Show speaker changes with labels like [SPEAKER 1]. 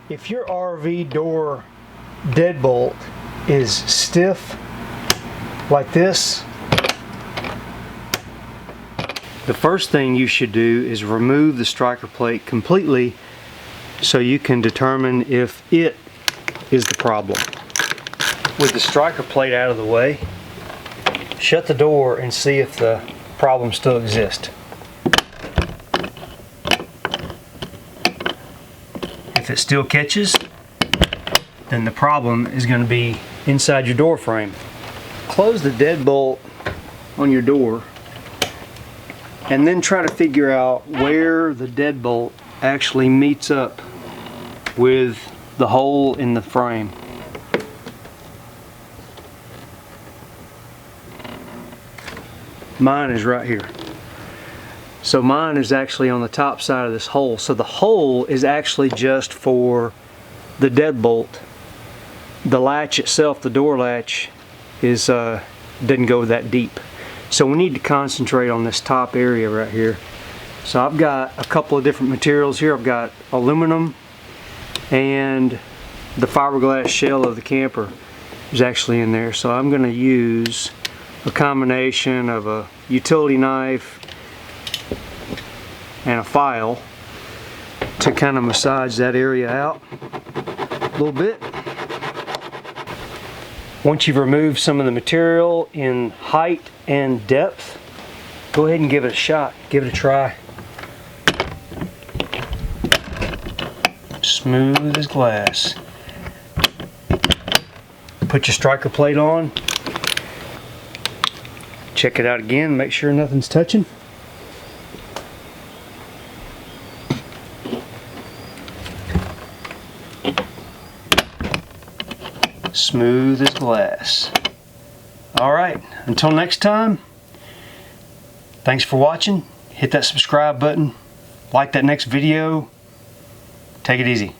[SPEAKER 1] If your RV door deadbolt is stiff like this, the first thing you should do is remove the striker plate completely so you can determine if it is the problem. With the striker plate out of the way, shut the door and see if the problem still exists. If it still catches, then the problem is going to be inside your door frame. Close the deadbolt on your door and then try to figure out where the deadbolt actually meets up with the hole in the frame. Mine is right here. So mine is actually on the top side of this hole. So the hole is actually just for the deadbolt. The latch itself, the door latch, is didn't go that deep. So we need to concentrate on this top area right here. So I've got a couple of different materials here. I've got aluminum, and the fiberglass shell of the camper is actually in there. So I'm going to use a combination of a utility knife and a file to kind of massage that area out a little bit. Once you've removed some of the material in height and depth, go ahead and give it a shot, give it a try. Smooth as glass. Put your striker plate on. Check it out again, make sure nothing's touching. Smooth as glass. Alright, until next time, thanks for watching. Hit that subscribe button, like that next video. Take it easy.